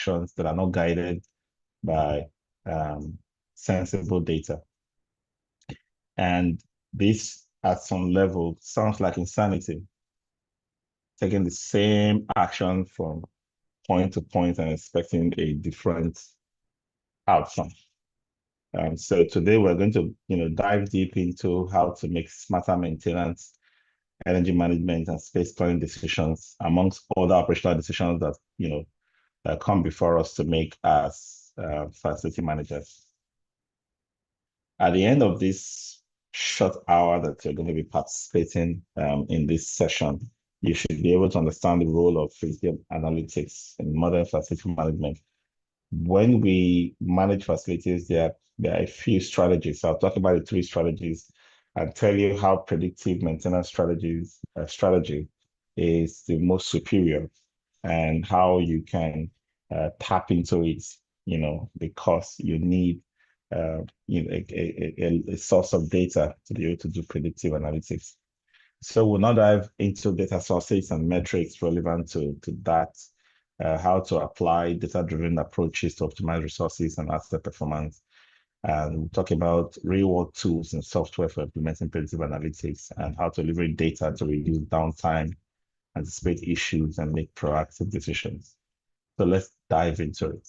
actions that are not guided by sensible data. And this, at some level, sounds like insanity. Taking the same action from point to point and expecting a different outcome. So today we're going to, dive deep into how to make smarter maintenance, energy management, and space planning decisions, amongst other operational decisions that, that come before us to make as facility managers. At the end of this short hour that you're going to be participating in this session, you should be able to understand the role of predictive analytics in modern facility management. When we manage facilities, there are a few strategies. So I'll talk about the 3 strategies and tell you how predictive maintenance strategy is the most superior, and how you can tap into it, because you need a source of data to be able to do predictive analytics. So we'll now dive into data sources and metrics relevant to that, how to apply data-driven approaches to optimize resources and asset performance. And we'll talk about real-world tools and software for implementing predictive analytics, and how to leverage data to reduce downtime, anticipate issues, and make proactive decisions. So let's dive into it.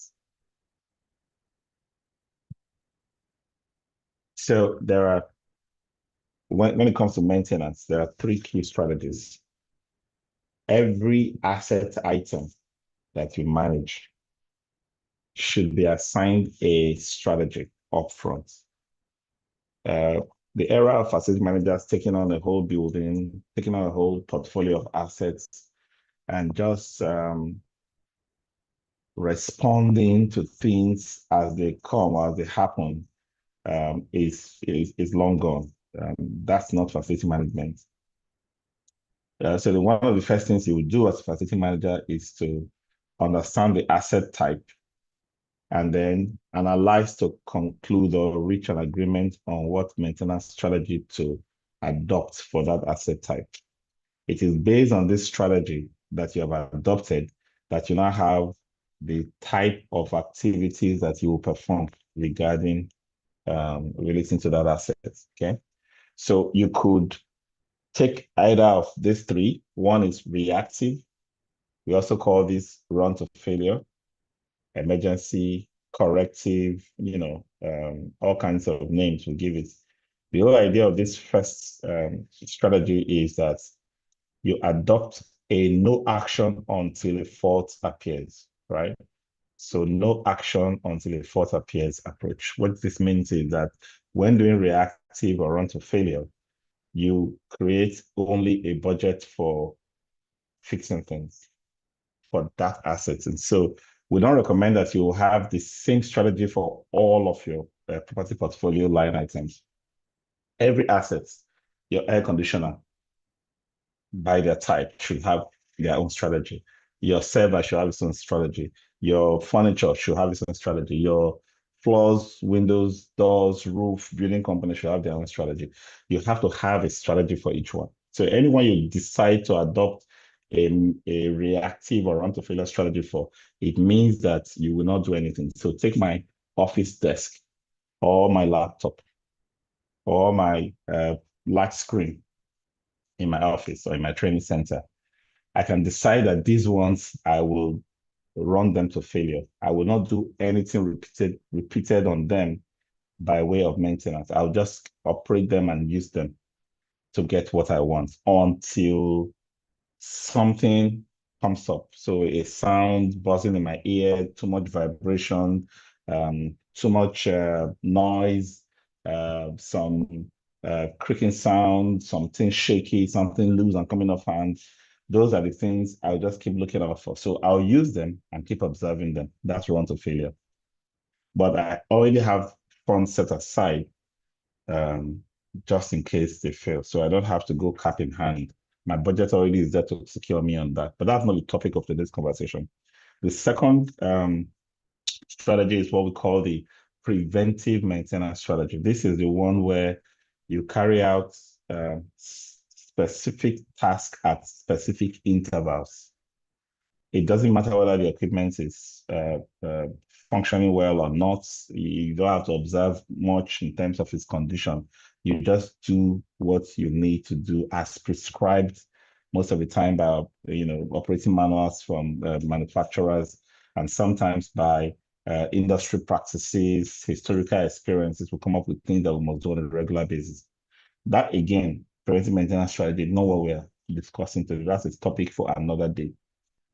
So there are, when it comes to maintenance, there are 3 key strategies. Every asset item that you manage should be assigned a strategy upfront. The era of facility managers taking on a whole building, taking on a whole portfolio of assets, and just responding to things as they come, as they happen, is long gone. That's not facility management. So one of the first things you would do as a facility manager is to understand the asset type, and then analyze to conclude or reach an agreement on what maintenance strategy to adopt for that asset type. It is based on this strategy that you have adopted that you now have the type of activities that you will perform regarding relating to that asset, okay? So you could take either of these 3. One is reactive. We also call this run to failure, emergency, corrective, all kinds of names we give it. The whole idea of this first strategy is that you adopt a no action until a fault appears, right? So no action until a fault appears approach. What this means is that when doing reactive or run to failure, you create only a budget for fixing things for that asset. And so we don't recommend that you have the same strategy for all of your property portfolio line items. Every asset, your air conditioner, by their type, should have their own strategy. Your server should have its own strategy. Your furniture should have its own strategy. Your floors, windows, doors, roof, building company should have their own strategy. You have to have a strategy for each one. So anyone you decide to adopt a reactive or run to failure strategy for, it means that you will not do anything. So take my office desk, or my laptop, or my large screen in my office or in my training center. I can decide that these ones, I will run them to failure. I will not do anything repeated on them by way of maintenance. I'll just operate them and use them to get what I want until something comes up. So a sound buzzing in my ear, too much vibration, too much noise, some creaking sound, something shaky, something loose and coming off hands. Those are the things I'll just keep looking out for. So I'll use them and keep observing them. That's run to failure. But I already have funds set aside just in case they fail. So I don't have to go cap in hand. My budget already is there to secure me on that. But that's not the topic of today's conversation. The second strategy is what we call the preventive maintenance strategy. This is the one where you carry out specific tasks at specific intervals. It doesn't matter whether the equipment is functioning well or not. You don't have to observe much in terms of its condition. You just do what you need to do as prescribed most of the time by operating manuals from manufacturers, and sometimes by industry practices, historical experiences will come up with things that we must do on a regular basis. That again, preventive maintenance strategy, not what we're discussing today. That's a topic for another day.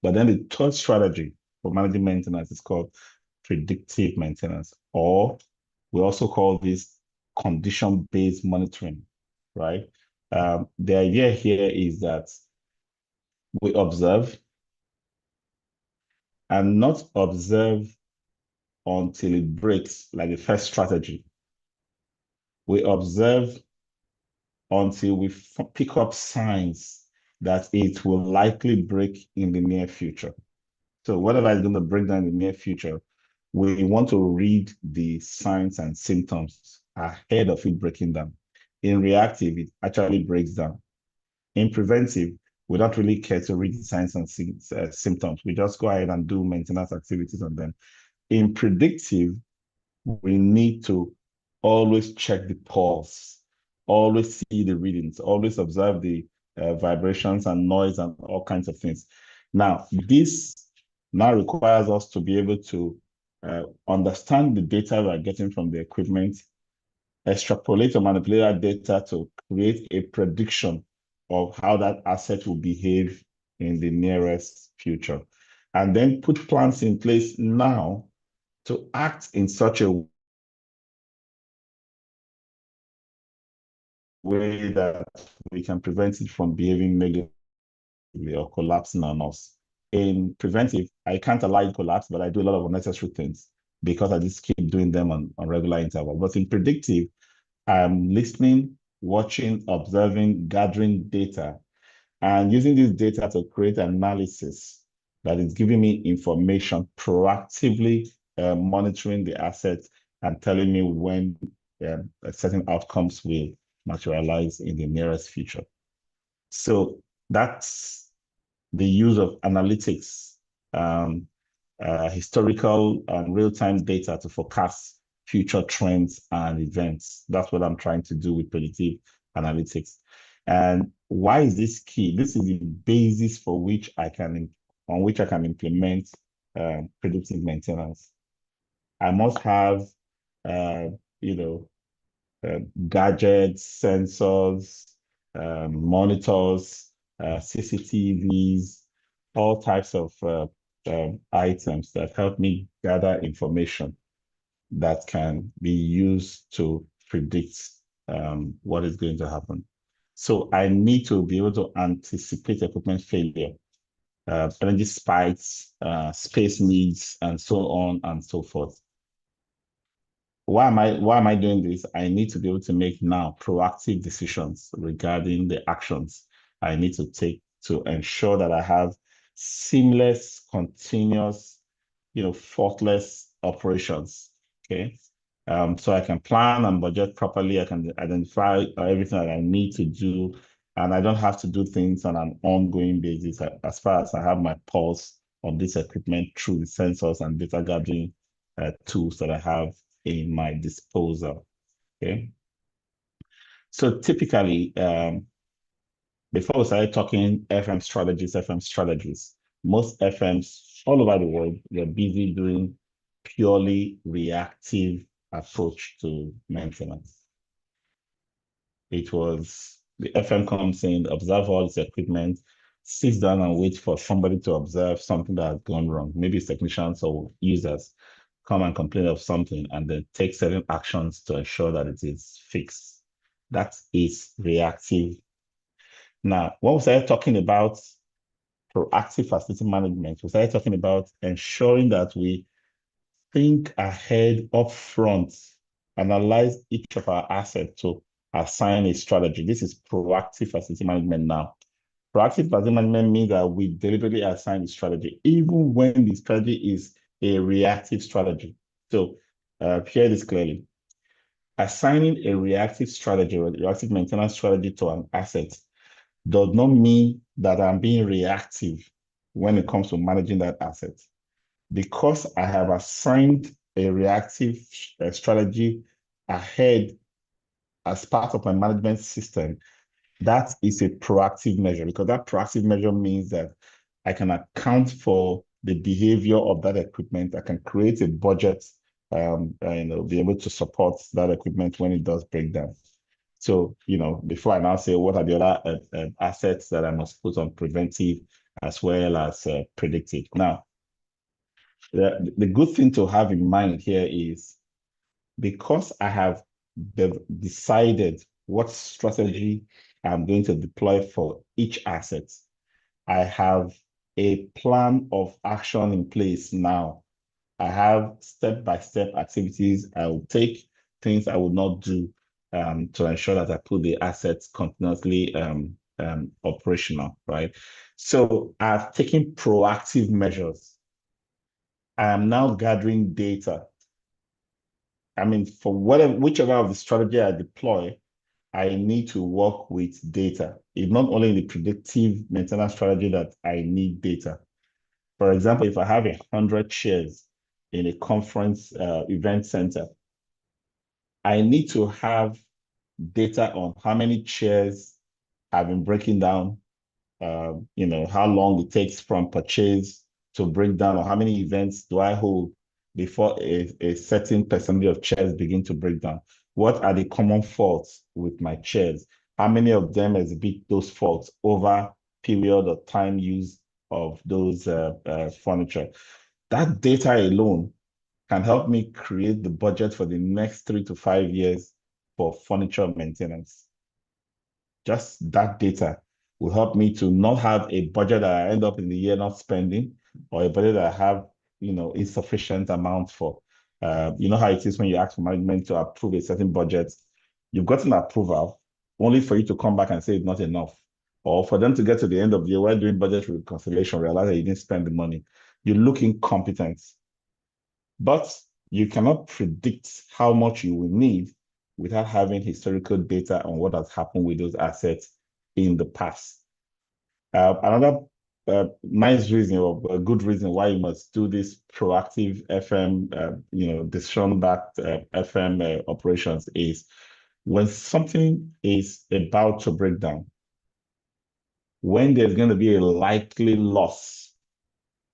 But then the third strategy for managing maintenance is called predictive maintenance, or we also call this condition-based monitoring, right? The idea here is that we observe and not observe until it breaks, like the first strategy. We observe until we pick up signs that it will likely break in the near future. So whatever is going to break down in the near future, we want to read the signs and symptoms ahead of it breaking down. In reactive, it actually breaks down. In preventive, we don't really care to read the signs and symptoms. We just go ahead and do maintenance activities on them. In predictive, we need to always check the pulse, always see the readings, always observe the vibrations and noise and all kinds of things. Now, this now requires us to be able to understand the data we're getting from the equipment, extrapolate or manipulate that data to create a prediction of how that asset will behave in the nearest future, and then put plans in place now to act in such a way that we can prevent it from behaving negatively or collapsing on us. In preventive, I can't allow it to collapse, but I do a lot of unnecessary things because I just keep doing them on regular interval. But in predictive, I'm listening, watching, observing, gathering data, and using this data to create analysis that is giving me information, proactively monitoring the assets and telling me when certain outcomes will materialize in the nearest future. So that's the use of analytics, historical and real-time data to forecast future trends and events. That's what I'm trying to do with predictive analytics. And why is this key? This is the basis for which I can implement predictive maintenance. I must have, gadgets, sensors, monitors, CCTVs, all types of items that help me gather information that can be used to predict what is going to happen. So I need to be able to anticipate equipment failure, energy spikes, space needs, and so on and so forth. Why am I doing this? I need to be able to make now proactive decisions regarding the actions I need to take to ensure that I have seamless, continuous, faultless operations. Okay. So I can plan and budget properly. I can identify everything that I need to do, and I don't have to do things on an ongoing basis as far as I have my pulse on this equipment through the sensors and data gathering tools that I have in my disposal. Okay. So typically, before we started talking FM strategies, most FMs all over the world, they're busy doing purely reactive approach to maintenance. It was the FM comes in, observe all its equipment, sits down and wait for somebody to observe something that has gone wrong. Maybe it's technicians or users come and complain of something and then take certain actions to ensure that it is fixed. That is reactive. Now, when we started talking about proactive facility management, we started talking about ensuring that we think ahead up front, analyze each of our assets to assign a strategy. This is proactive facility management now. Proactive facility management means that we deliberately assign a strategy, even when the strategy is a reactive strategy. So hear this clearly. Assigning a reactive strategy or reactive maintenance strategy to an asset does not mean that I'm being reactive when it comes to managing that asset. Because I have assigned a reactive strategy ahead as part of my management system, that is a proactive measure, because that proactive measure means that I can account for the behavior of that equipment. I can create a budget, be able to support that equipment when it does break down. So, before I now say what are the other assets that I must put on preventive as well as predictive. Now, the good thing to have in mind here is, because I have decided what strategy I'm going to deploy for each asset, I have a plan of action in place now. I have step-by-step activities I will take, things I will not do to ensure that I put the assets continuously operational, right? So I've taken proactive measures. I am now gathering data. I mean, for whichever of the strategy I deploy, I need to work with data. It's not only in the predictive maintenance strategy that I need data. For example, if I have 100 chairs in a conference event center, I need to have data on how many chairs have been breaking down, how long it takes from purchase to break down, or how many events do I hold before a certain percentage of chairs begin to break down. What are the common faults with my chairs? How many of them exhibit those faults over period of time use of those furniture? That data alone can help me create the budget for the next 3 to 5 years for furniture maintenance. Just that data will help me to not have a budget that I end up in the year not spending, or a budget that I have, insufficient amount for. You know how it is when you ask for management to approve a certain budget. You've gotten approval only for you to come back and say it's not enough, or for them to get to the end of the year while doing budget reconciliation, realize that you didn't spend the money. You look incompetent. But you cannot predict how much you will need without having historical data on what has happened with those assets in the past. Another nice reason, or a good reason why you must do this proactive FM, decision-backed FM operations is when something is about to break down, when there's going to be a likely loss,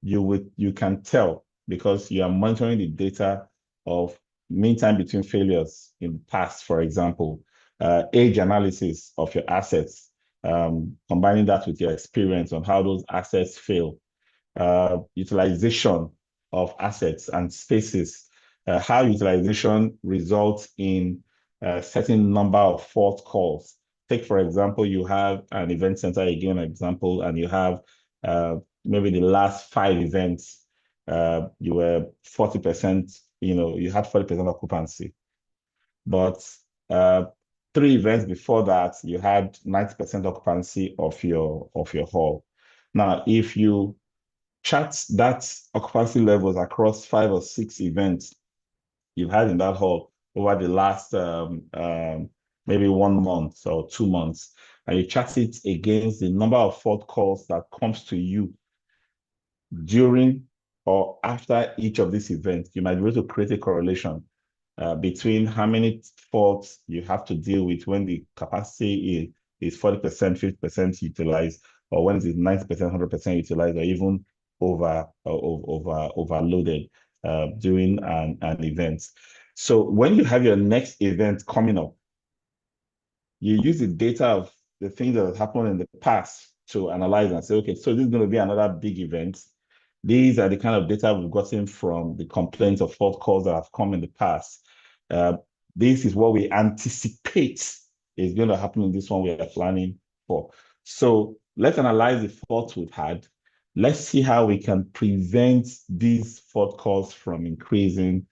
you can tell, because you are monitoring the data of mean time between failures in the past, for example, age analysis of your assets, combining that with your experience on how those assets fail, utilization of assets and spaces, how utilization results in a certain number of fault calls. Take, for example, you have an event center, again, an example, and you have maybe the last 5 events, you were 40%, you had 40% occupancy. But 3 events before that, you had 90% occupancy of your hall. Now, if you chart that occupancy levels across 5 or 6 events you've had in that hall over the last maybe 1 month or 2 months, and you chart it against the number of fault calls that comes to you during or after each of these events, you might be able to create a correlation between how many faults you have to deal with when the capacity is 40%, 50% utilized, or when it is 90%, 100% utilized, or even overloaded during an event. So when you have your next event coming up, you use the data of the things that have happened in the past to analyze and say, okay, so this is going to be another big event. These are the kind of data we've gotten from the complaints of fault calls that have come in the past. This is what we anticipate is going to happen in this one we are planning for. So let's analyze the faults we've had. Let's see how we can prevent these fault calls from increasing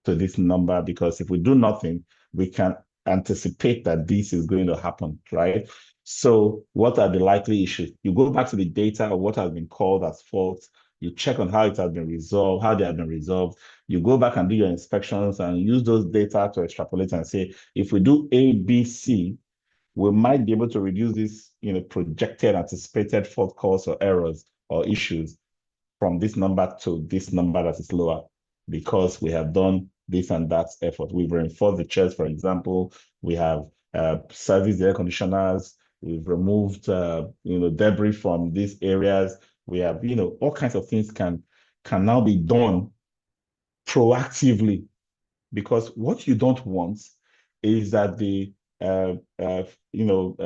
to this number, because if we do nothing, we can anticipate that this is going to happen, right? So what are the likely issues? You go back to the data of what has been called as faults. You check on how it has been resolved, how they have been resolved. You go back and do your inspections and use those data to extrapolate and say, if we do A, B, C, we might be able to reduce this, projected anticipated fault calls or errors or issues from this number to this number that is lower because we have done this and that effort. We've reinforced the chairs, for example. We have serviced the air conditioners. We've removed debris from these areas. We have all kinds of things can now be done proactively, because what you don't want is that the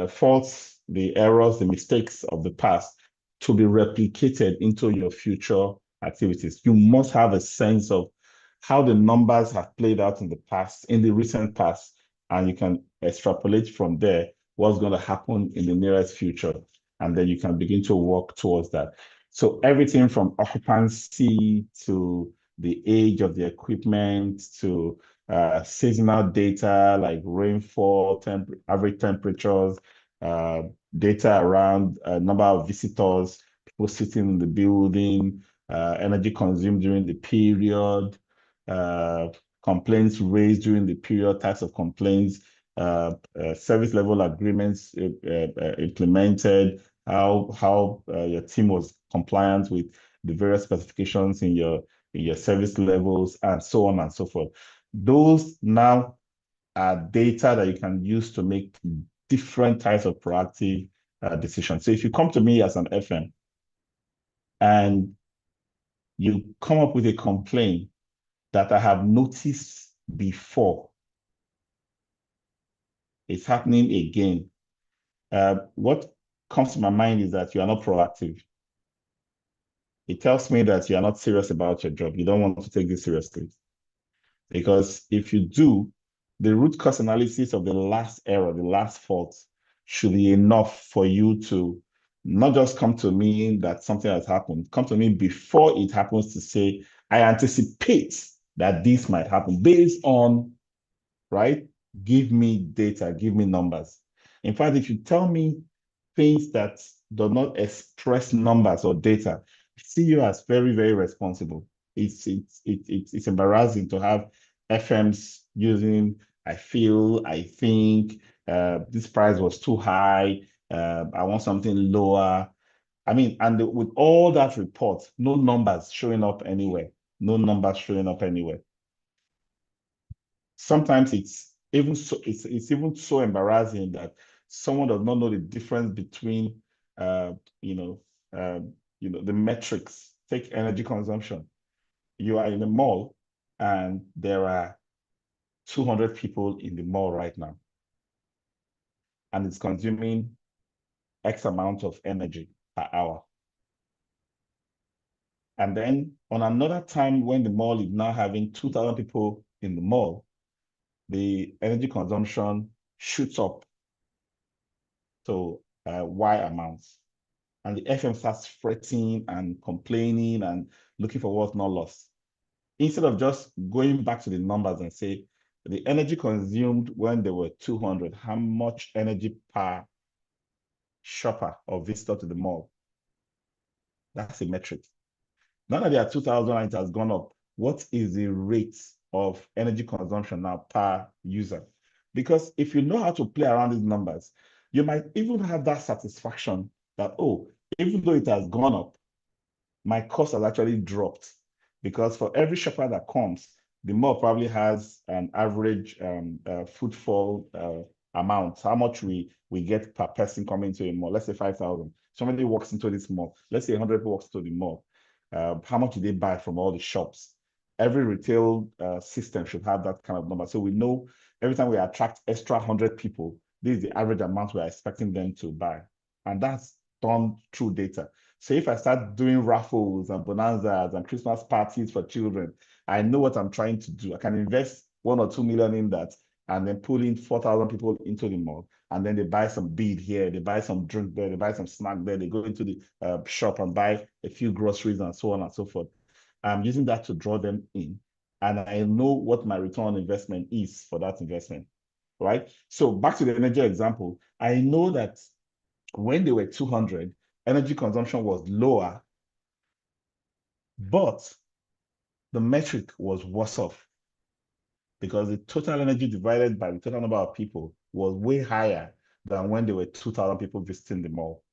faults, the errors, the mistakes of the past to be replicated into your future activities. You must have a sense of how the numbers have played out in the past, in the recent past, and you can extrapolate from there what's going to happen in the nearest future, and then you can begin to work towards that. So everything from occupancy to the age of the equipment to seasonal data like rainfall, average temperatures, data around number of visitors, people sitting in the building, energy consumed during the period, complaints raised during the period, types of complaints, service level agreements implemented, how your team was compliant with the various specifications in your service levels, and so on and so forth. Those now are data that you can use to make different types of proactive decisions. So if you come to me as an FM and you come up with a complaint that I have noticed before, it's happening again, what comes to my mind is that you are not proactive. It tells me that you are not serious about your job. You don't want to take this seriously. Because if you do, the root cause analysis of the last error, the last fault, should be enough for you to not just come to me that something has happened, come to me before it happens to say, I anticipate that this might happen based on, right? Give me data, give me numbers. In fact, if you tell me things that do not express numbers or data, I see you as very, very responsible. It's embarrassing to have FMs using I feel, I think, this price was too high, I want something lower. I mean, and with all that report, no numbers showing up anywhere, no numbers showing up anywhere. Sometimes it's even so embarrassing that someone does not know the difference between the metrics. Take energy consumption. You are in a mall and there are 200 people in the mall right now, and it's consuming X amount of energy per hour. And then on another time when the mall is now having 2,000 people in the mall, the energy consumption shoots up to Y amounts. And the FM starts fretting and complaining and looking for what's not lost. Instead of just going back to the numbers and say, the energy consumed when there were 200, how much energy per shopper or visitor to the mall? That's a metric. Now that there are 2,000 and it has gone up, what is the rate of energy consumption now per user? Because if you know how to play around these numbers, you might even have that satisfaction that, oh, even though it has gone up, my cost has actually dropped. Because for every shopper that comes, the mall probably has an average footfall amount, how much we get per person coming to a mall. Let's say 5,000. Somebody walks into this mall. Let's say 100 people walks to the mall. How much do they buy from all the shops? Every retail system should have that kind of number. So we know every time we attract extra 100 people, this is the average amount we're expecting them to buy. And that's done through data. So if I start doing raffles and bonanzas and Christmas parties for children, I know what I'm trying to do. I can invest 1 or 2 million in that and then pull in 4,000 people into the mall. And then they buy some bead here, they buy some drink there, they buy some snack there, they go into the shop and buy a few groceries and so on and so forth. I'm using that to draw them in. And I know what my return on investment is for that investment, right? So back to the energy example, I know that when they were 200, energy consumption was lower, but the metric was worse off because the total energy divided by the total number of people was way higher than when there were 2,000 people visiting the mall.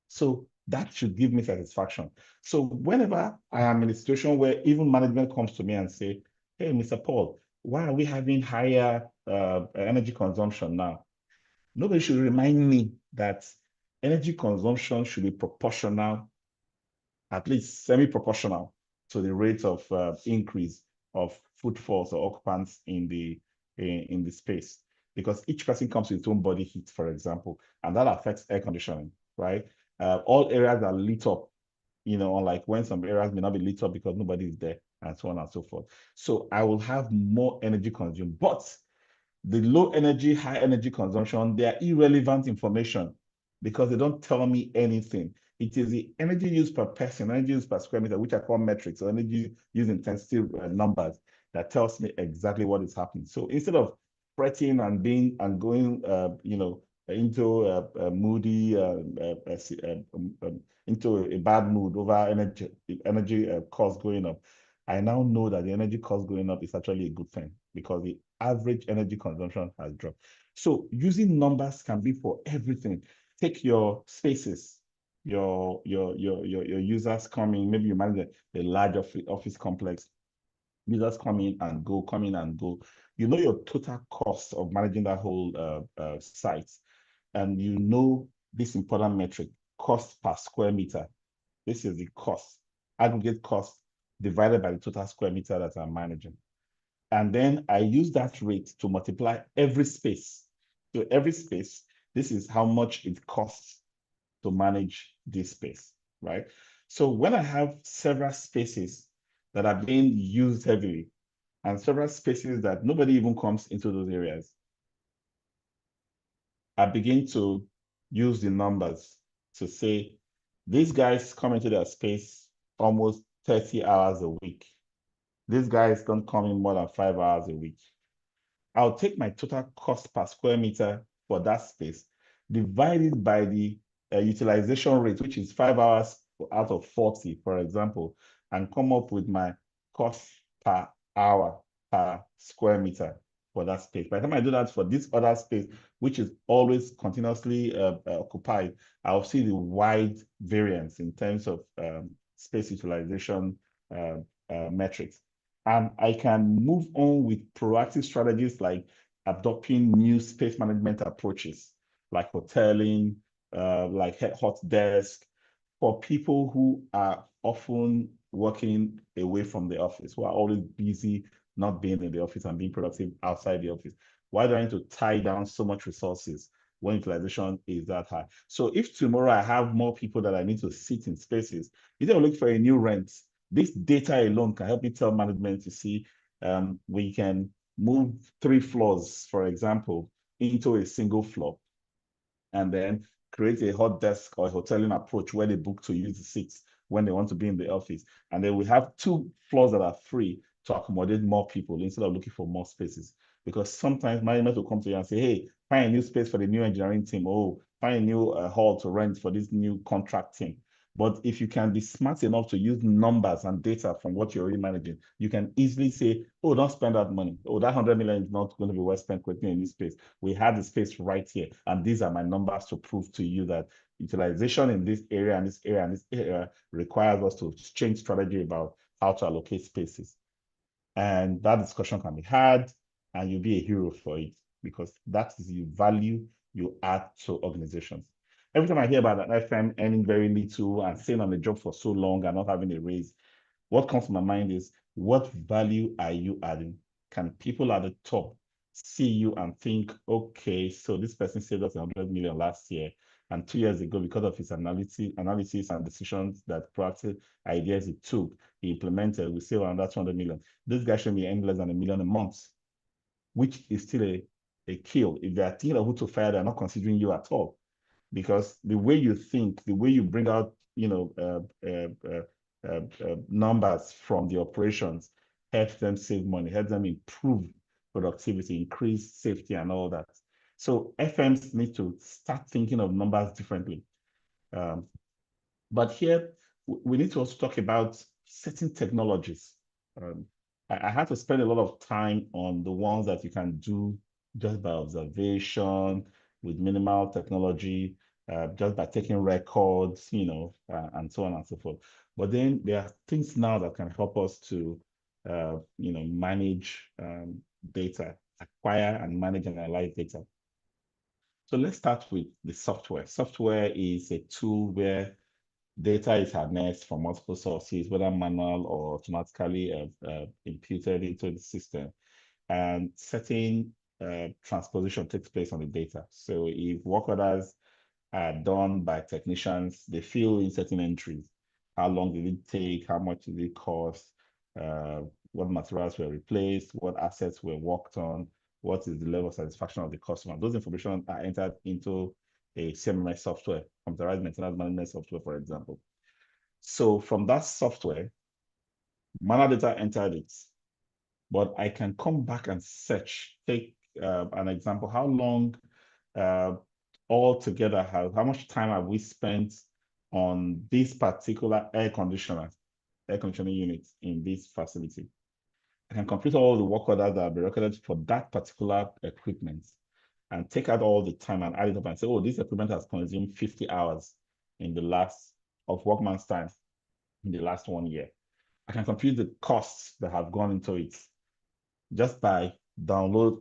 So That should give me satisfaction. So whenever I am in a situation where even management comes to me and say, hey, Mr. Paul, why are we having higher energy consumption now? Nobody should remind me that energy consumption should be proportional, at least semi-proportional, to the rate of increase of footfalls or occupants in the space. Because each person comes with its own body heat, for example, and that affects air conditioning, right? All areas are lit up, unlike when some areas may not be lit up because nobody is there, and so on and so forth. So I will have more energy consumed, but the low energy, high energy consumption, they are irrelevant information because they don't tell me anything. It is the energy used per person, energy used per square meter, which I call metrics, or energy use intensity numbers, that tells me exactly what is happening. So instead of fretting and going, into a moody, into a bad mood over energy cost going up, I now know that the energy cost going up is actually a good thing because the average energy consumption has dropped. So using numbers can be for everything. Take your spaces, your users coming, maybe you manage a large office complex. Users come in and go, come in and go. You know your total cost of managing that whole site, and you know this important metric, cost per square meter. This is the cost, aggregate cost divided by the total square meter that I'm managing. And then I use that rate to multiply every space. So every space, this is how much it costs to manage this space, right? So when I have several spaces that are being used heavily and several spaces that nobody even comes into those areas, I begin to use the numbers to say, these guys come into their space almost 30 hours a week. These guys don't come in more than 5 hours a week. I'll take my total cost per square meter for that space, divide it by the utilization rate, which is 5 hours out of 40, for example, and come up with my cost per hour per square meter for that space. By the time I do that for this other space, which is always continuously occupied, I'll see the wide variance in terms of space utilization metrics. And I can move on with proactive strategies like adopting new space management approaches, like hoteling, like hot desk, for people who are often working away from the office, who are always busy, not being in the office and being productive outside the office. Why do I need to tie down so much resources when utilization is that high? So if tomorrow I have more people that I need to sit in spaces, instead of looking for a new rent, this data alone can help me tell management to see we can move 3 floors, for example, into a single floor, and then create a hot desk or a hoteling approach where they book to use the seats when they want to be in the office. And then we have 2 floors that are free to accommodate more people instead of looking for more spaces. Because sometimes management will come to you and say, hey, find a new space for the new engineering team. Oh, find a new hall to rent for this new contract team. But if you can be smart enough to use numbers and data from what you're already managing, you can easily say, oh, don't spend that money. Oh, that 100 million is not going to be well spent creating a new space. We have the space right here. And these are my numbers to prove to you that utilization in this area and this area and this area requires us to change strategy about how to allocate spaces. And that discussion can be had, and you'll be a hero for it because that is the value you add to organizations. Every time I hear about an FM earning very little and staying on the job for so long and not having a raise, what comes to my mind is, what value are you adding? Can people at the top see you and think, okay, so this person saved us 100 million last year, and 2 years ago, because of his analysis and decisions, that proactive ideas he took, he implemented, we save around that 200 million. This guy should be earning less than $1 million a month, which is still a kill. If they are thinking of who to fire, they're not considering you at all, because the way you think, the way you bring out, numbers from the operations helps them save money, helps them improve productivity, increase safety, and all that. So FMs need to start thinking of numbers differently. But here, we need to also talk about certain technologies. I had to spend a lot of time on the ones that you can do just by observation with minimal technology. just by taking records, and so on and so forth. But then there are things now that can help us to, manage data, acquire and manage and analyze data. So let's start with the software. Software is a tool where data is harnessed from multiple sources, whether manual or automatically imputed into the system. And certain transposition takes place on the data. So if work orders are done by technicians, they fill in certain entries. How long did it take? How much did it cost? What materials were replaced? What assets were worked on? What is the level of satisfaction of the customer? Those information are entered into a CMMS software, computerized maintenance management software, for example. So from that software, manual data entered it, but I can come back and search. Take an example. How long altogether how much time have we spent on this particular air conditioning unit in this facility? I can complete all the work orders that have been recorded for that particular equipment and take out all the time and add it up and say, oh, this equipment has consumed 50 hours in the last of workman's time in the last 1 year. I can compute the costs that have gone into it just by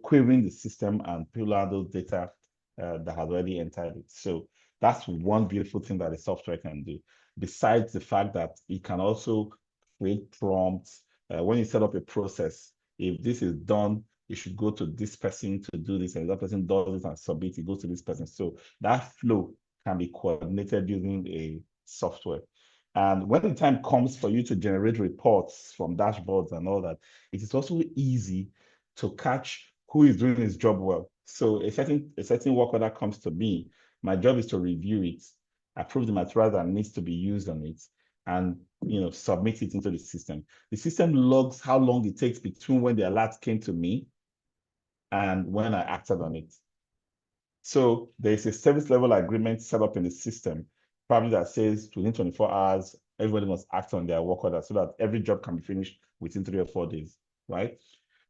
querying the system and pull out those data that has already entered it. So that's one beautiful thing that the software can do. Besides the fact that it can also create prompts. When you set up a process, if this is done, it should go to this person to do this, and that person does it and submit, it goes to this person. So that flow can be coordinated using a software. And when the time comes for you to generate reports from dashboards and all that, it is also easy to catch who is doing his job well. So a certain work order comes to me, my job is to review it, approve the material that needs to be used on it, and submit it into the system. The system logs how long it takes between when the alert came to me and when I acted on it. So there's a service level agreement set up in the system, probably that says within 24 hours, everybody must act on their work order so that every job can be finished within 3 or 4 days, right?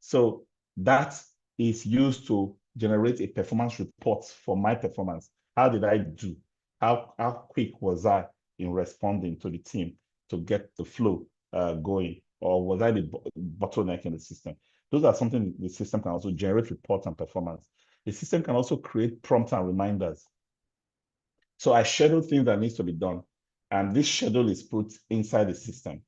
So that is used to generate a performance report for my performance. How did I do? How quick was I in responding to the team to get the flow going? Or was I the bottleneck in the system? Those are something the system can also generate reports and performance. The system can also create prompts and reminders. So I schedule things that needs to be done, and this schedule is put inside the system.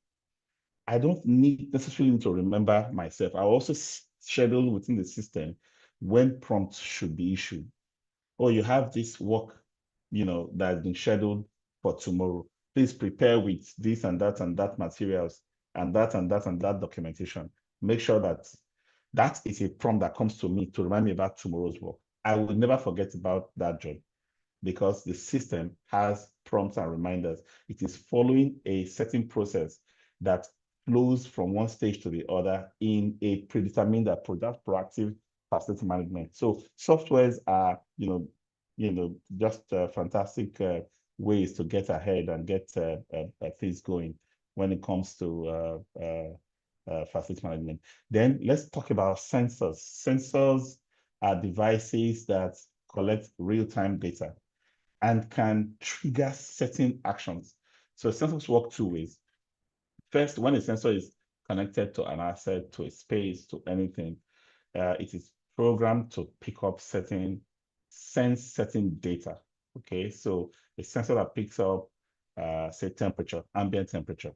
I don't necessarily need to remember myself. I also schedule within the system when prompts should be issued. Or you have this work, that has been scheduled for tomorrow. Please prepare with this and that materials and that and that and that documentation. Make sure that that is a prompt that comes to me to remind me about tomorrow's work. I will never forget about that job because the system has prompts and reminders. It is following a certain process that flows from one stage to the other in a predetermined approach. That's proactive facility management. So softwares are, just fantastic ways to get ahead and get things going when it comes to facility management. Then let's talk about sensors. Sensors are devices that collect real-time data and can trigger certain actions. So sensors work two ways. First, when a sensor is connected to an asset, to a space, to anything, it is programmed to pick up sense certain data. Okay, so a sensor that picks up, say, temperature, ambient temperature,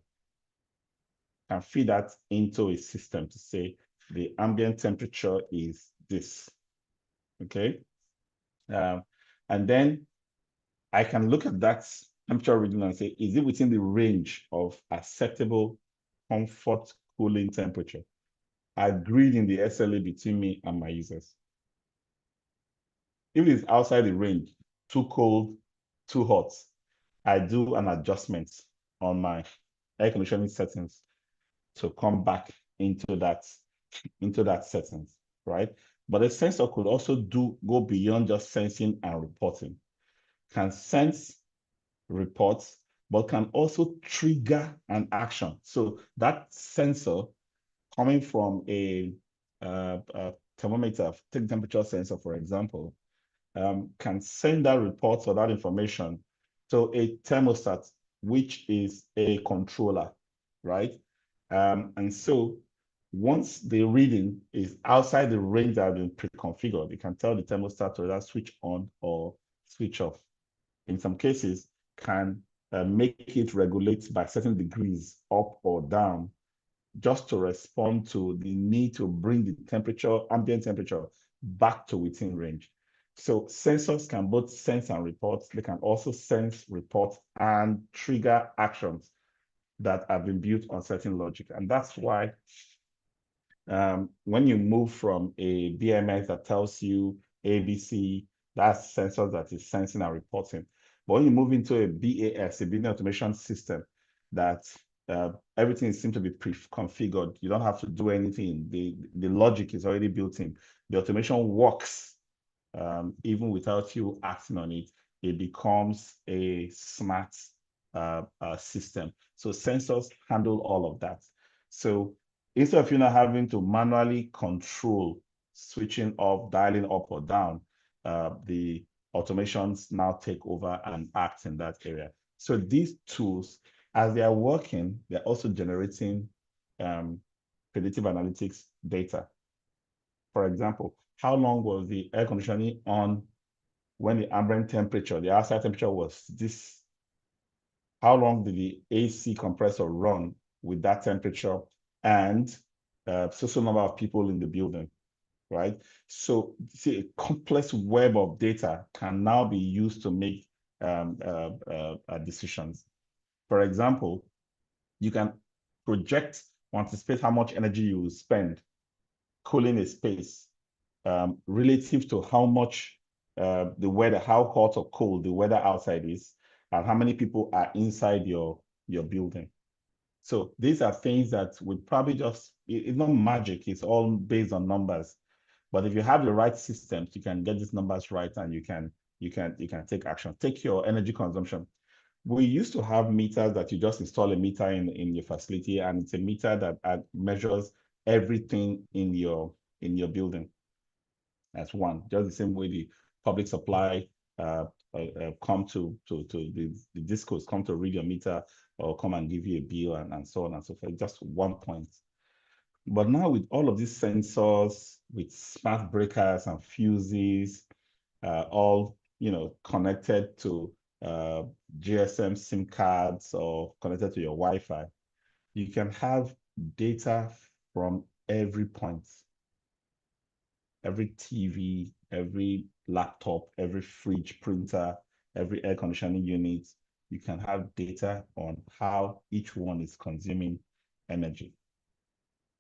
can feed that into a system to say the ambient temperature is this. Okay, and then I can look at that temperature reading and say, is it within the range of acceptable comfort cooling temperature agreed in the SLA between me and my users? If it's outside the range, too cold, too hot, I do an adjustment on my air conditioning settings to come back into that settings, right? But the sensor could also go beyond just sensing and reporting. Can sense, reports, but can also trigger an action. So that sensor coming from a thermometer, take temperature sensor, for example, can send that report or that information to a thermostat, which is a controller, right? And so once the reading is outside the range that has been pre-configured, you can tell the thermostat to either switch on or switch off. In some cases, can make it regulate by certain degrees up or down, just to respond to the need to bring the temperature, ambient temperature, back to within range. So sensors can both sense and report. They can also sense, report, and trigger actions that have been built on certain logic. And that's why when you move from a BMS that tells you ABC, that's sensors that is sensing and reporting. But when you move into a BAS, a business automation system, that everything seems to be pre-configured. You don't have to do anything. The logic is already built in. The automation works even without you acting on it. It becomes a smart system. So sensors handle all of that. So instead of you not having to manually control switching off, dialing up or down, the automations now take over and act in that area. So these tools, as they are working, they're also generating predictive analytics data. For example, how long was the air conditioning on when the ambient temperature, the outside temperature was this? How long did the AC compressor run with that temperature and so number of people in the building, right? So see, a complex web of data can now be used to make decisions. For example, you can project or anticipate how much energy you will spend cooling a space relative to how much the weather, how hot or cold the weather outside is, and how many people are inside your building. So these are things that would probably just, it's not magic, it's all based on numbers. But if you have the right systems, you can get these numbers right and you can take action. Take your energy consumption. We used to have meters that you just install a meter in your facility, and it's a meter that measures everything in your building. That's one. Just the same way the public supply come to the discos come to read your meter or come and give you a bill and so on and so forth. Just one point. But now with all of these sensors, with smart breakers and fuses, all connected to GSM SIM cards or connected to your Wi-Fi, you can have data from every point. Every TV, every laptop, every fridge, printer, every air conditioning unit, you can have data on how each one is consuming energy.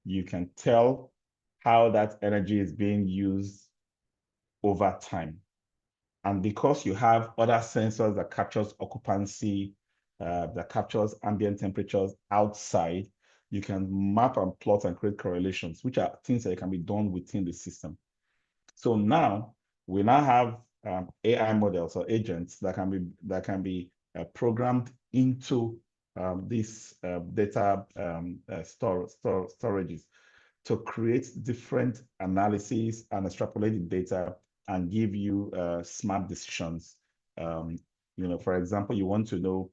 You can tell how that energy is being used over time. And because you have other sensors that captures occupancy, that captures ambient temperatures outside, you can map and plot and create correlations, which are things that can be done within the system. So now we now have AI models or agents that can be programmed into these data storages to create different analyses and extrapolate the data and give you smart decisions. For example, you want to know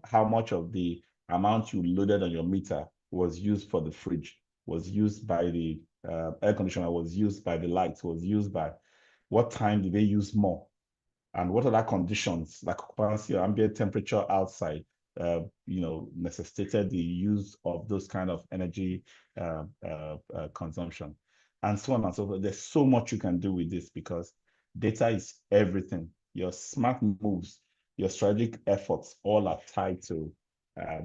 how much of the amount you loaded on your meter was used for the fridge, was used by the air conditioner, was used by the lights, was used by what time did they use more, and what other conditions like occupancy or ambient temperature outside necessitated the use of those kind of energy consumption, and so on and so forth. There's so much you can do with this because data is everything. Your smart moves, your strategic efforts, all are tied to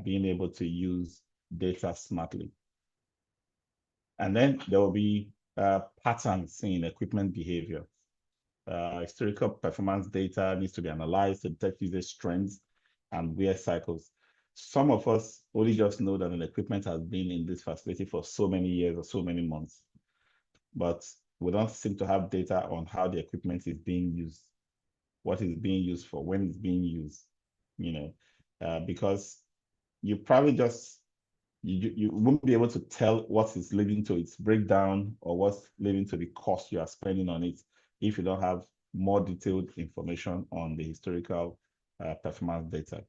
being able to use data smartly. And then there will be patterns in equipment behavior. Historical performance data needs to be analyzed to detect usage trends and wear cycles. Some of us only just know that an equipment has been in this facility for so many years or so many months, but we don't seem to have data on how the equipment is being used, what is being used for, when it's being used, because you probably just you won't be able to tell what is leading to its breakdown or what's leading to the cost you are spending on it if you don't have more detailed information on the historical performance data.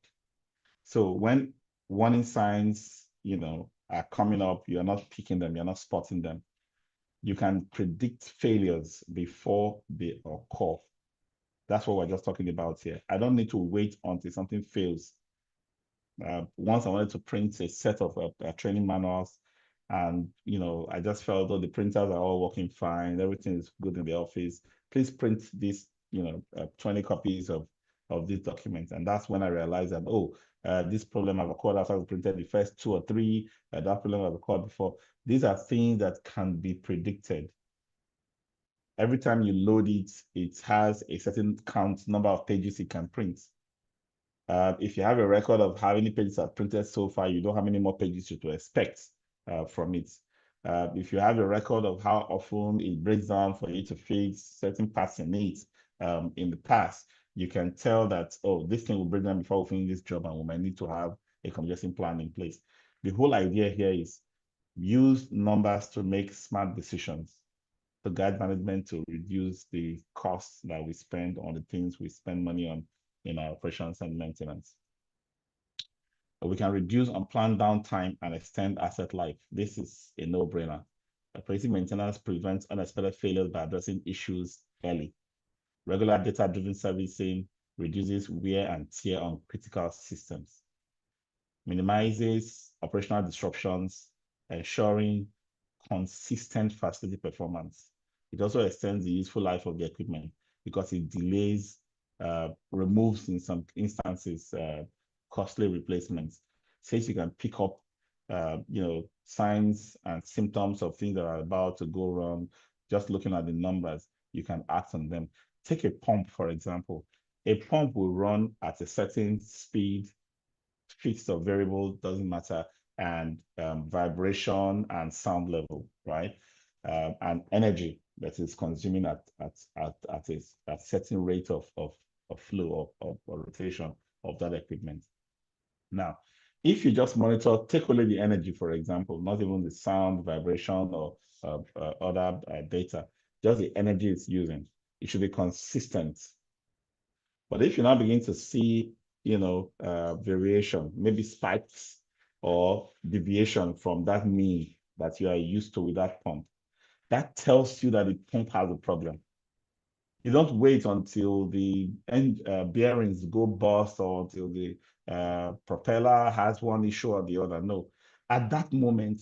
So when warning signs, are coming up, you're not picking them, you're not spotting them. You can predict failures before they occur. That's what we're just talking about here. I don't need to wait until something fails. Once I wanted to print a set of training manuals, and I just felt, the printers are all working fine, everything is good in the office. Please print this, 20 copies of this document. And that's when I realized that, this problem I've occurred after I printed the first 2 or 3. That problem I've occurred before. These are things that can be predicted. Every time you load it, it has a certain number of pages it can print. If you have a record of how many pages are printed so far, you know how many more pages you to expect from it. If you have a record of how often it breaks down for you to fix certain parts in it in the past, you can tell that, this thing will break down before we finish this job, and we might need to have a congestion plan in place. The whole idea here is use numbers to make smart decisions, to guide management to reduce the costs that we spend on the things we spend money on in our operations and maintenance. We can reduce unplanned downtime and extend asset life. This is a no-brainer. Operating maintenance prevents unexpected failures by addressing issues early. Regular data-driven servicing reduces wear and tear on critical systems, minimizes operational disruptions, ensuring consistent facility performance. It also extends the useful life of the equipment because it delays, removes in some instances, costly replacements. Since you can pick up, signs and symptoms of things that are about to go wrong, just looking at the numbers, you can act on them. Take a pump, for example. A pump will run at a certain speed, fixed or variable, doesn't matter, and vibration and sound level, right? And energy that is consuming at a certain rate of flow or rotation of that equipment. Now, if you just monitor, take only the energy, for example, not even the sound, vibration, or other data, just the energy it's using, it should be consistent. But if you now begin to see, variation, maybe spikes or deviation from that mean that you are used to with that pump, that tells you that the pump has a problem. You don't wait until the bearings go bust or until the propeller has one issue or the other. No, at that moment,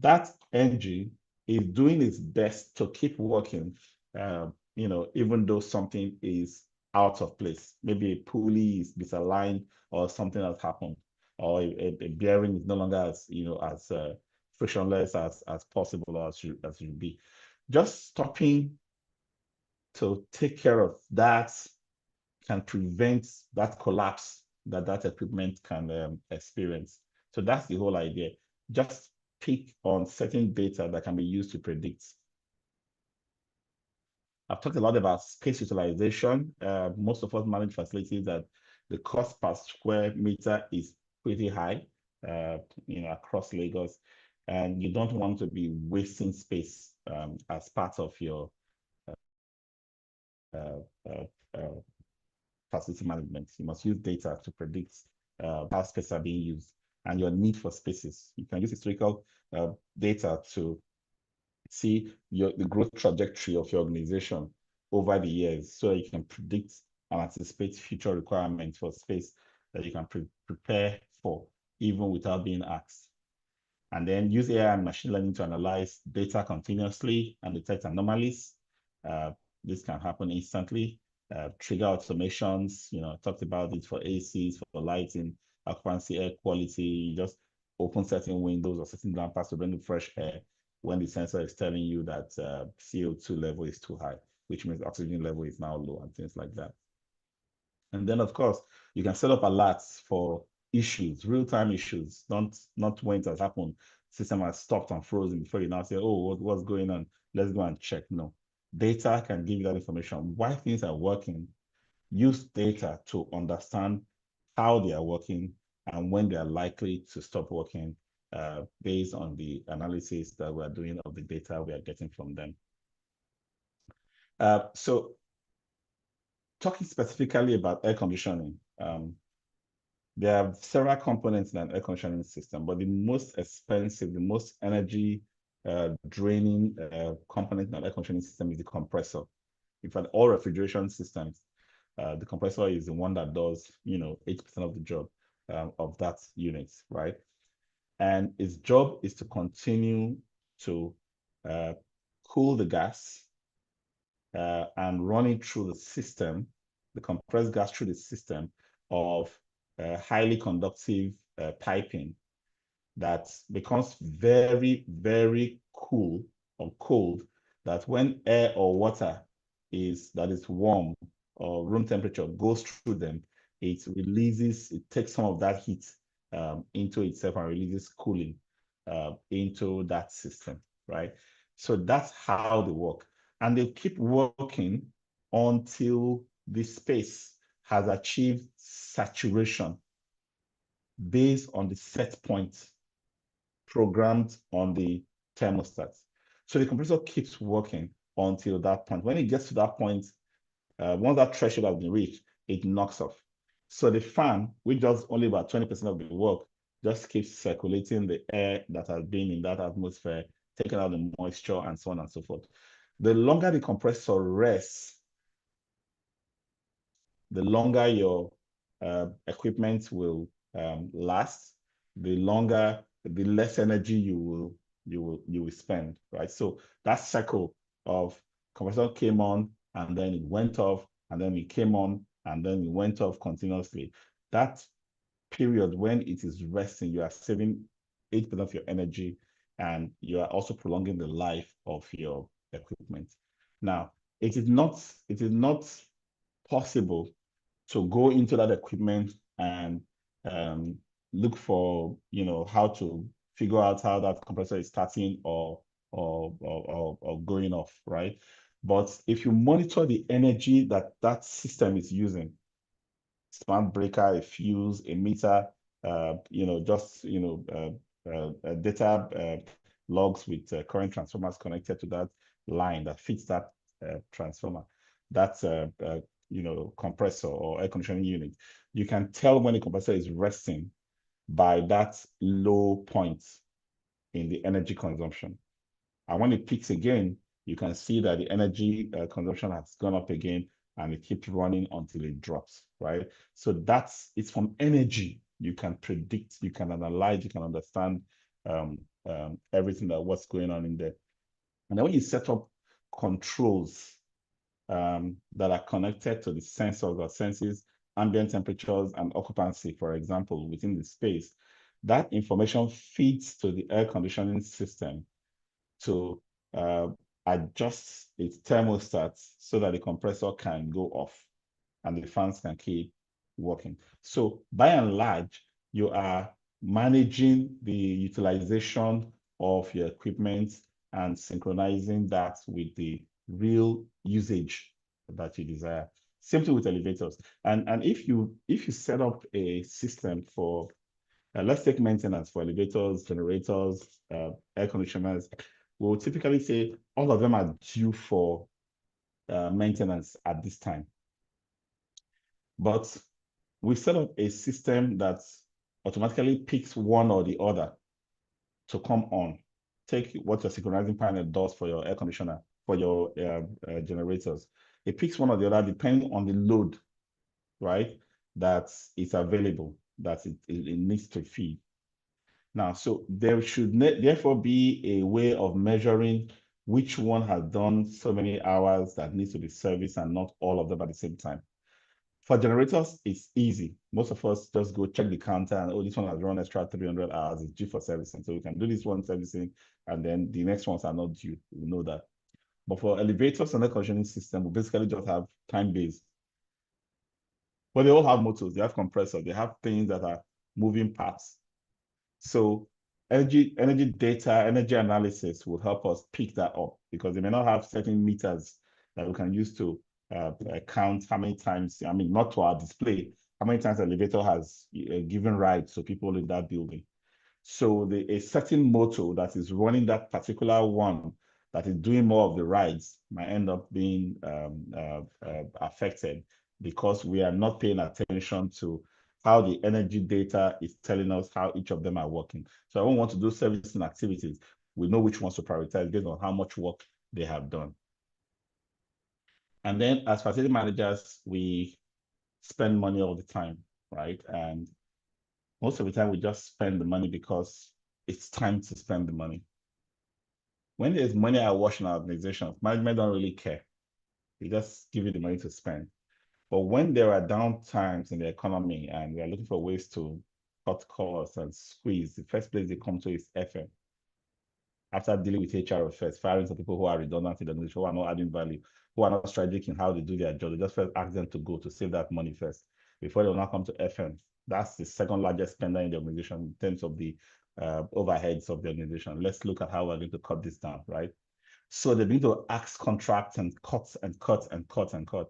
that engine is doing its best to keep working, even though something is out of place. Maybe a pulley is misaligned or something has happened, or a bearing is no longer as as frictionless as possible as should be. Just stopping to take care of that can prevent that collapse that equipment can experience. So that's the whole idea. Just pick on certain data that can be used to predict. I've talked a lot about space utilization. Most of us manage facilities that the cost per square meter is pretty high, across Lagos, and you don't want to be wasting space as part of your facility management. You must use data to predict how spaces are being used and your need for spaces. You can use historical data to see the growth trajectory of your organization over the years, so you can predict and anticipate future requirements for space that you can prepare for even without being asked. And then use AI and machine learning to analyze data continuously and detect anomalies. This can happen instantly. Trigger automations, talked about it for ACs, for lighting, occupancy, air quality. You just open certain windows or certain dampers to bring in fresh air when the sensor is telling you that CO2 level is too high, which means oxygen level is now low and things like that. And then, of course, you can set up alerts for issues, real-time issues, not when it has happened. System has stopped and frozen before you now say, what's going on? Let's go and check. No. Data can give you that information. Why things are working, use data to understand how they are working and when they are likely to stop working based on the analysis that we're doing of the data we are getting from them. So talking specifically about air conditioning, there are several components in an air conditioning system, but the most expensive, the most energy draining component in an air conditioning system is the compressor. In fact, all refrigeration systems, the compressor is the one that does, 80% of the job of that unit, right? And its job is to continue to cool the gas and run it through the system, the compressed gas through the system of highly conductive piping that becomes very, very cool or cold, that when air or water that is warm or room temperature goes through them, it takes some of that heat into itself and releases cooling into that system, right? So that's how they work. And they keep working until the space has achieved saturation based on the set point programmed on the thermostat. So the compressor keeps working until that point. When it gets to that point, once that threshold has been reached, it knocks off. So the fan, which does only about 20% of the work, just keeps circulating the air that has been in that atmosphere, taking out the moisture and so on and so forth. The longer the compressor rests, the longer your equipment will last, the less energy you will spend, right? So that cycle of compressor came on and then it went off and then it came on and then it went off continuously. That period when it is resting, you are saving 8% of your energy and you are also prolonging the life of your equipment. Now, it is not possible to go into that equipment and look for, how to figure out how that compressor is starting or going off, right? But if you monitor the energy that that system is using, smart breaker, a fuse, a meter, data logs with current transformers connected to that line that fits that transformer, that's compressor or air conditioning unit. You can tell when the compressor is resting by that low point in the energy consumption. And when it peaks again, you can see that the energy consumption has gone up again and it keeps running until it drops, right? So it's from energy. You can predict, you can analyze, you can understand everything what's going on in there. And then when you set up controls that are connected to the sensors that senses ambient temperatures and occupancy, for example, within the space, that information feeds to the air conditioning system to adjust its thermostat so that the compressor can go off and the fans can keep working. So by and large, you are managing the utilization of your equipment and synchronizing that with the real usage that you desire. Same thing with elevators. And if you set up a system for let's take maintenance for elevators, generators, air conditioners, we'll typically say all of them are due for maintenance at this time. But we set up a system that automatically picks one or the other to come on. Take what your synchronizing panel does for your air conditioner, for your generators. It picks one or the other depending on the load, right, that is available, that it needs to feed. Now, so there should therefore be a way of measuring which one has done so many hours that needs to be serviced and not all of them at the same time. For generators, it's easy. Most of us just go check the counter and, oh, this one has run extra 300 hours, it's due for servicing. So we can do this one servicing and then the next ones are not due. We know that. But for elevators and air conditioning system, we basically just have time-based. But they all have motors, they have compressors, they have things that are moving parts. So energy data, energy analysis will help us pick that up because they may not have certain meters that we can use to count how many times, I mean, not to our display, how many times the elevator has given rides to people in that building. So a certain motor that is running that particular one that is doing more of the rides might end up being affected because we are not paying attention to how the energy data is telling us how each of them are working. So I won't want to do servicing activities. We know which ones to prioritize based on how much work they have done. And then as facility managers, we spend money all the time, right? And most of the time we just spend the money because it's time to spend the money. When there's money at wash in our organization, management don't really care. They just give you the money to spend. But when there are down times in the economy and we are looking for ways to cut costs and squeeze, the first place they come to is FM. After dealing with HR first, firing some people who are redundant in the organization, who are not adding value, who are not strategic in how they do their job, they just first ask them to go to save that money first before they will now come to FM. That's the second largest spender in the organization in terms of the overheads of the organization. Let's look at how we're going to cut this down, right? So they begin to ask contracts and cut and cut and cut and cut.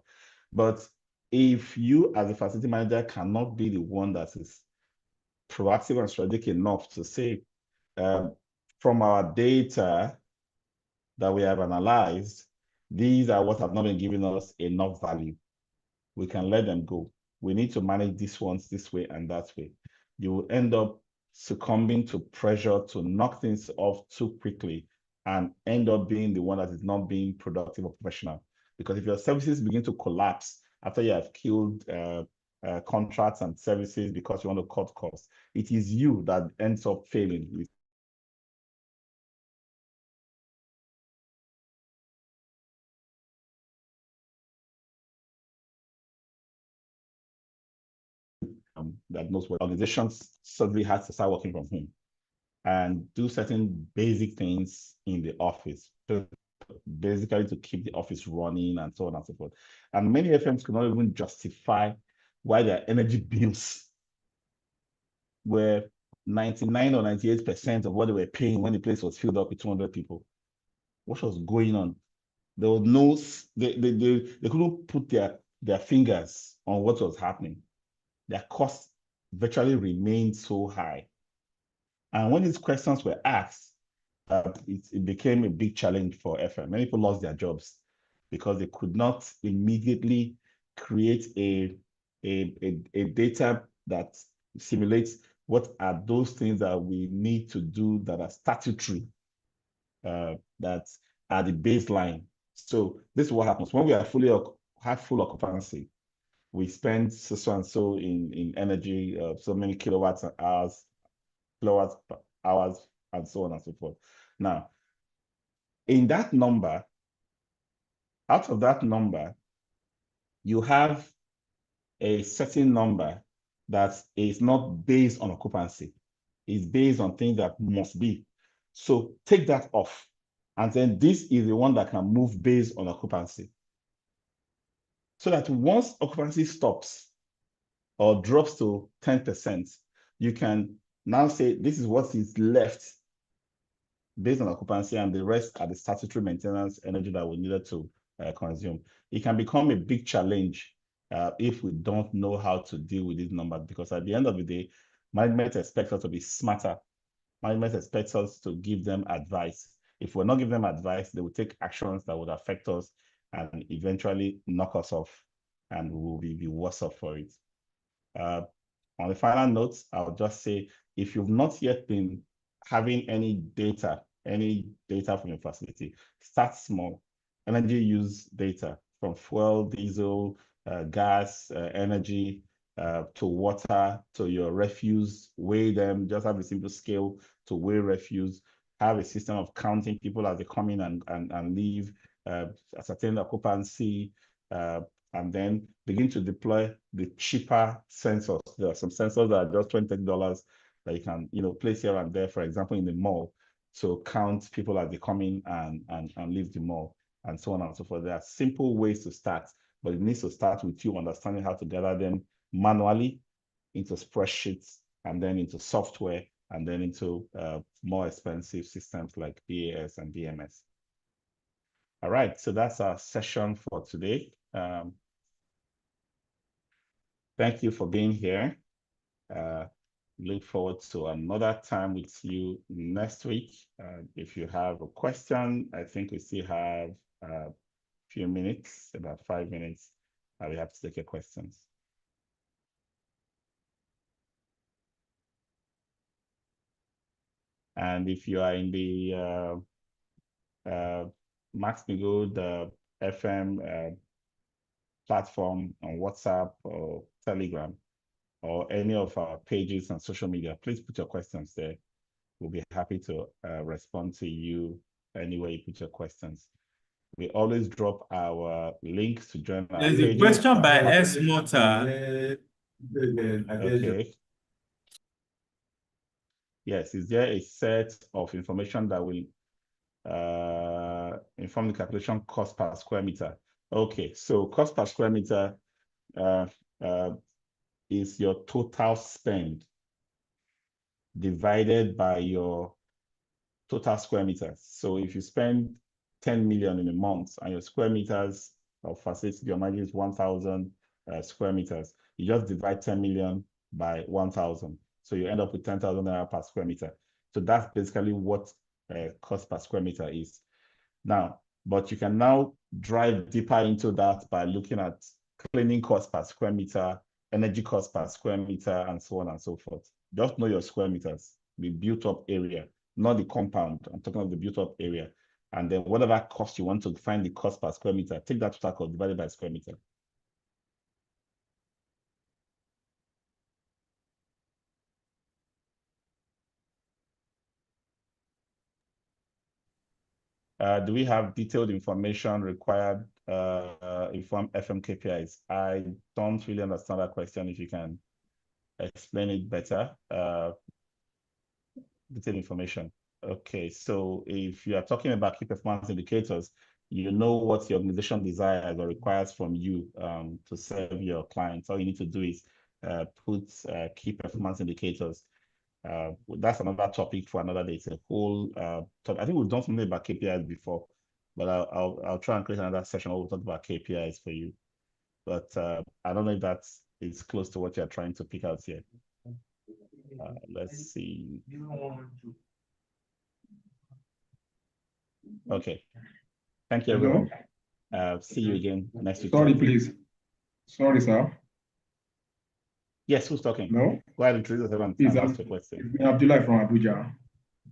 But if you as a facility manager cannot be the one that is proactive and strategic enough to say, from our data that we have analyzed, these are what have not been giving us enough value, we can let them go. We need to manage these ones this way and that way. You will end up succumbing to pressure to knock things off too quickly and end up being the one that is not being productive or professional. Because if your services begin to collapse after you have killed contracts and services because you want to cut costs, it is you that ends up failing. That knows what organizations suddenly has to start working from home and do certain basic things in the office, basically to keep the office running and so on and so forth. And many FMs cannot even justify why their energy bills were 99 or 98% of what they were paying when the place was filled up with 200 people. What was going on? There was no, they couldn't put their fingers on what was happening. Their costs virtually remained so high. And when these questions were asked, it became a big challenge for FM. Many people lost their jobs because they could not immediately create a data that simulates what are those things that we need to do that are statutory, that are the baseline. So this is what happens when we are have full occupancy. We spend so and so in energy, so many kilowatts hours, and so on and so forth. Now, in that number, out of that number, you have a certain number that is not based on occupancy. It's based on things that must be. So take that off. And then this is the one that can move based on occupancy. So that once occupancy stops or drops to 10%, you can now say this is what is left based on occupancy, and the rest are the statutory maintenance energy that we needed to consume. It can become a big challenge if we don't know how to deal with these numbers, because at the end of the day, management expects us to be smarter. Management expects us to give them advice. If we're not giving them advice, they will take actions that would affect us and eventually knock us off, and we will be worse off for it. On the final note, I'll just say, if you've not yet been having any data from your facility, start small. Energy use data from fuel, diesel, gas, energy, to water, to your refuse, weigh them, just have a simple scale to weigh refuse, have a system of counting people as they come in and leave, ascertain occupancy, and then begin to deploy the cheaper sensors. There are some sensors that are just $20 that you can, place here and there, for example, in the mall, to count people as they come in and leave the mall, and so on and so forth. There are simple ways to start, but it needs to start with you understanding how to gather them manually into spreadsheets, and then into software, and then into more expensive systems like BAS and BMS. All right, so that's our session for today. Thank you for being here. Look forward to another time with you next week. If you have a question, I think we still have a few minutes, about 5 minutes. I'll be happy to take your questions. And if you are in the Max-Migold FM platform on WhatsApp or Telegram or any of our pages on social media, please put your questions there. We'll be happy to respond to you anywhere you put your questions. We always drop our links to join our There's pages. a question by S. Mota. Okay. Yes, is there a set of information that will inform the calculation cost per square meter? Okay, so cost per square meter is your total spend divided by your total square meters. So if you spend 10 million in a month and your square meters of facility, your margin is 1,000 square meters, you just divide 10 million by 1,000. So you end up with 10,000 naira per square meter. So that's basically what cost per square meter is. Now, but you can now drive deeper into that by looking at cleaning cost per square meter, energy cost per square meter, and so on and so forth. Just know your square meters, the built up area, not the compound. I'm talking about the built up area. And then whatever cost you want to find the cost per square meter, take that total cost divided by square meter. Do we have detailed information required inform FM KPIs? I don't really understand that question. If you can explain it better. Detailed information. Okay, so if you are talking about key performance indicators, you know what your organization desires or requires from you to serve your clients. All you need to do is put key performance indicators. That's another topic for another day. It's a whole topic. I think we've done something about KPIs before, but I'll try and create another session where we'll talk about KPIs for you. But I don't know if that is close to what you're trying to pick out here. Let's see. Okay. Thank you, everyone. See you again next week. Sorry, please. Sorry, sir. Yes, who's talking? No. Go ahead and introduce yourself and ask your question. Abdullah from Abuja.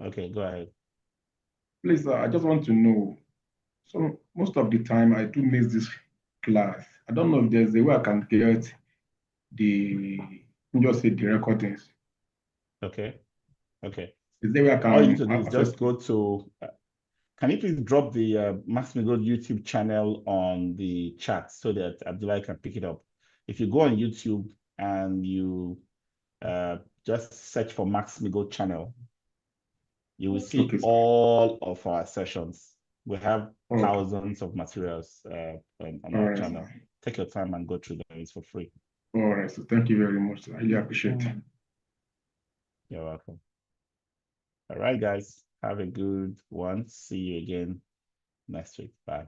Okay, go ahead. Please, sir, I just want to know. So most of the time I do miss this class. I don't know if there's a way I can get the recordings. Okay. Okay. Is there a way I can? All you need to do is just go to. Can you please drop the Max-Migold YouTube channel on the chat so that Abdullah can pick it up? If you go on YouTube and you just search for Max-Migold channel, you will see all of our sessions. We have thousands of materials on our channel. Take your time and go through them. It's for free. All right. So thank you very much. I really appreciate it. You're welcome. All right, guys. Have a good one. See you again next week. Bye.